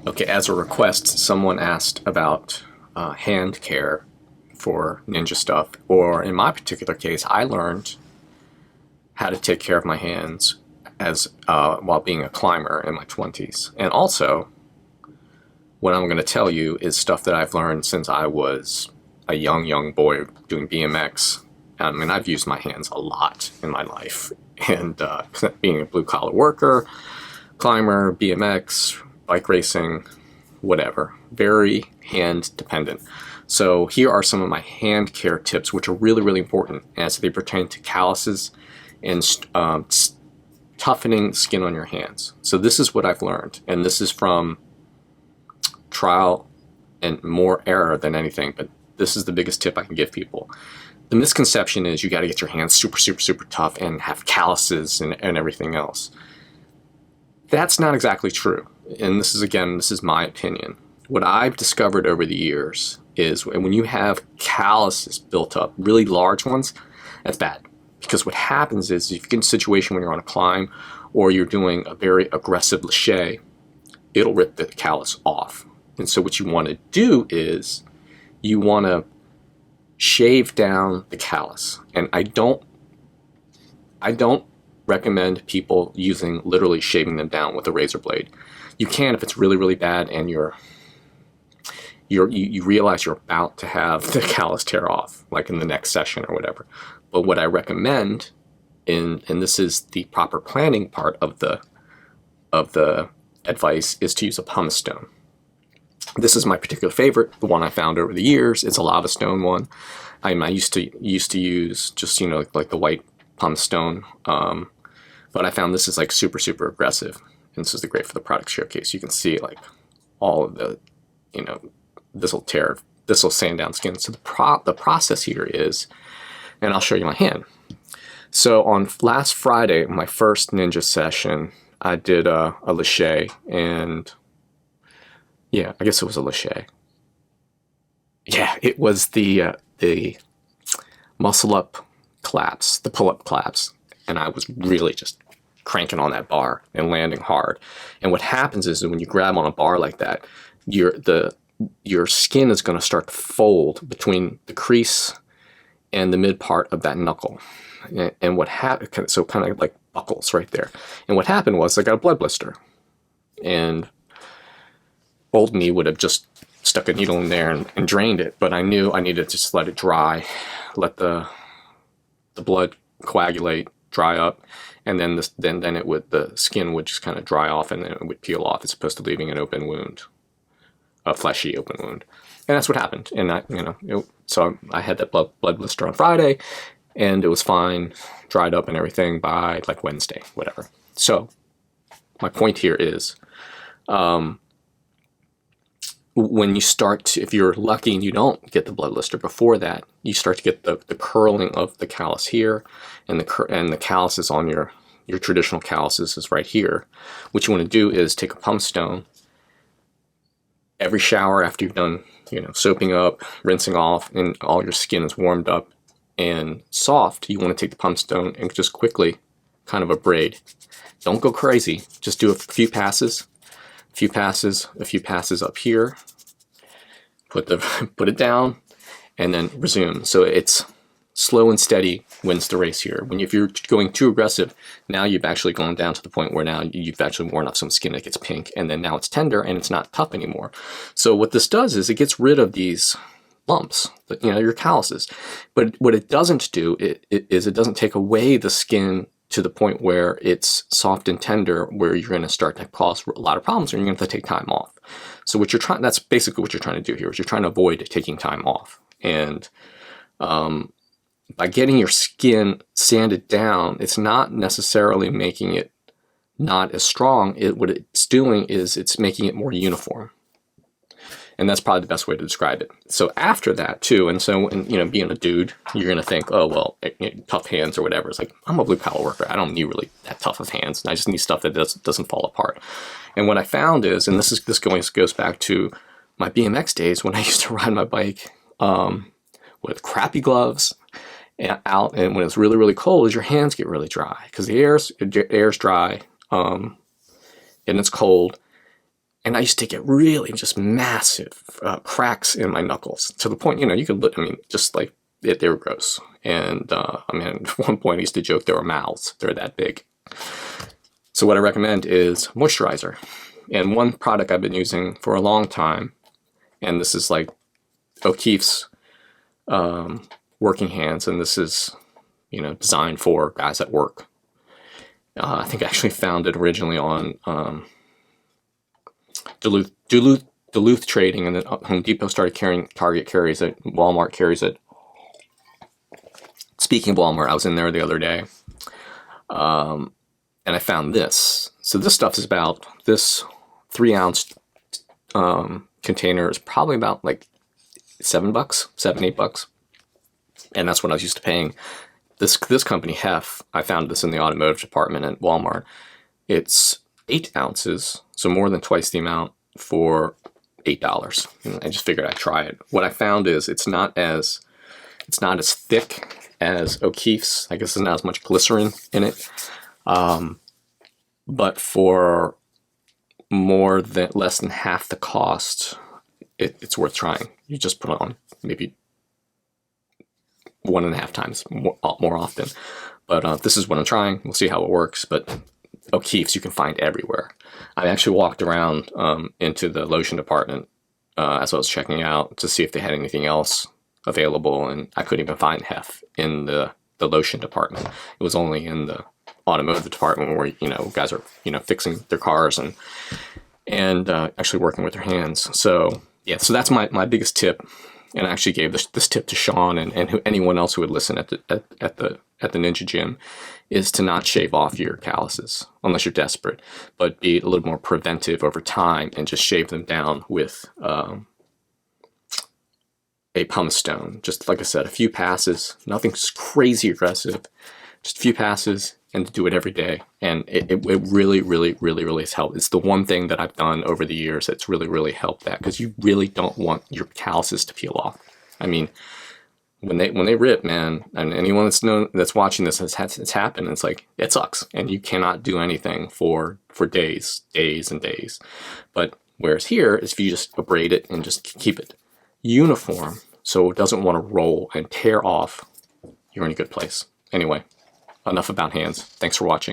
Okay, as a request, someone asked about hand care for ninja stuff, or in my particular case, I learned how to take care of my hands as while being a climber in my 20s. And also, what I'm going to tell you is stuff that I've learned since I was a young boy doing BMX. I mean, I've used my hands a lot in my life, and being a blue collar worker, climber, BMX, bike racing, whatever, very hand dependent. So here are some of my hand care tips, which are really important as they pertain to calluses and toughening skin on your hands. So this is what I've learned, and this is from trial and more error than anything, but this is the biggest tip I can give people. The misconception is you got to get your hands super tough and have calluses and everything else. That's not exactly true. And this is my opinion. What I've discovered over the years is when you have calluses built up, really large ones, that's bad. Because what happens is if you get in a situation when you're on a climb or you're doing a very aggressive lache, it'll rip the callus off. And so what you want to do is you want to shave down the callus. And I don't recommend people using literally shaving them down with a razor blade. You can if it's really bad and you realize you're about to have the callus tear off, like in the next session or whatever. But what I recommend, and this is the proper planning part of the advice, is to use a pumice stone. This is my particular favorite, the one I found over the years. It's a lava stone one. I used to use just like the white pumice stone, but I found this is like super aggressive. And this is great for the product showcase. You can see like all of the, this will sand down skin. So the process here is, and I'll show you my hand. So on last Friday, my first ninja session, I did a lache, and yeah, I guess it was a lache. Yeah, it was the muscle up claps, the pull up claps, and I was really just cranking on that bar and landing hard. And what happens is that when you grab on a bar like that, your skin is going to start to fold between the crease and the mid part of that knuckle. And what happened, so kind of like buckles right there. And what happened was I got a blood blister, and old me would have just stuck a needle in there and drained it, but I knew I needed to just let it dry, let the blood coagulate, dry up, and then the skin would just kind of dry off and then it would peel off as opposed to leaving an open wound, a fleshy open wound. And that's what happened. And so I had that blood blister on Friday, and it was fine, dried up and everything by like Wednesday, whatever. So my point here is, when you start to, if you're lucky and you don't get the blood blister before that, you start to get the curling of the callus here, and the calluses on your traditional calluses is right here. What you want to do is take a pumice stone every shower after you've done, soaping up, rinsing off, and all your skin is warmed up and soft. You want to take the pumice stone and just quickly kind of abrade. Don't go crazy. Just do a few passes. A few passes up here, put it down, and then resume. So it's slow and steady wins the race here. If you're going too aggressive, now you've actually gone down to the point where now you've actually worn off some skin that gets pink, and then now it's tender and it's not tough anymore. So what this does is it gets rid of these lumps, your calluses. But what it doesn't do is it doesn't take away the skin to the point where it's soft and tender, where you're going to start to cause a lot of problems and you're going to have to take time off. So that's basically what you're trying to do here, is you're trying to avoid taking time off. And by getting your skin sanded down, it's not necessarily making it not as strong. What it's doing is it's making it more uniform. And that's probably the best way to describe it. So after that too, being a dude, you're going to think, oh, well, tough hands or whatever. It's like, I'm a blue collar worker. I don't need really that tough of hands. I just need stuff that doesn't fall apart. And what I found is, and this goes back to my BMX days when I used to ride my bike with crappy gloves and when it's really cold, is your hands get really dry because the air's dry and it's cold. And I used to get really just massive cracks in my knuckles to the point, you could, just like, they were gross. And at one point I used to joke they were mouths. They're that big. So what I recommend is moisturizer. And one product I've been using for a long time, and this is like O'Keeffe's Working Hands, and this is, designed for guys at work. I think I actually found it originally on Duluth Trading, and then Home Depot started carrying, Target carries it, Walmart carries it. Speaking of Walmart, I was in there the other day, and I found this. So this stuff is about, this 3-ounce container is probably about like $7, $8, and that's what I was used to paying. This company, Hef, I found this in the automotive department at Walmart. It's 8 ounces, so more than twice the amount, for $8. And I just figured I'd try it. What I found is it's not as thick as O'Keeffe's. I guess there's not as much glycerin in it, but for less than half the cost, it's worth trying. You just put it on maybe 1.5 times more often. But this is what I'm trying. We'll see how it works. But O'Keeffe's you can find everywhere. I actually walked around into the lotion department as I was checking out to see if they had anything else available, and I couldn't even find Hef in the lotion department. It was only in the automotive department where guys are fixing their cars and actually working with their hands. So yeah, so that's my biggest tip. And I actually gave this tip to Sean and anyone else who would listen at the Ninja Gym, is to not shave off your calluses unless you're desperate, but be a little more preventive over time and just shave them down with a pumice stone. Just like I said, a few passes, nothing crazy aggressive, just a few passes, and do it every day. And it really, really, really, really has helped. It's the one thing that I've done over the years that's really, really helped that, because you really don't want your calluses to peel off. I mean, when they rip, man, and anyone that's watching this it's happened. It's like, it sucks, and you cannot do anything for days and days. But whereas here is if you just abrade it and just keep it uniform so it doesn't want to roll and tear off, you're in a good place. Anyway, enough about hands. Thanks for watching.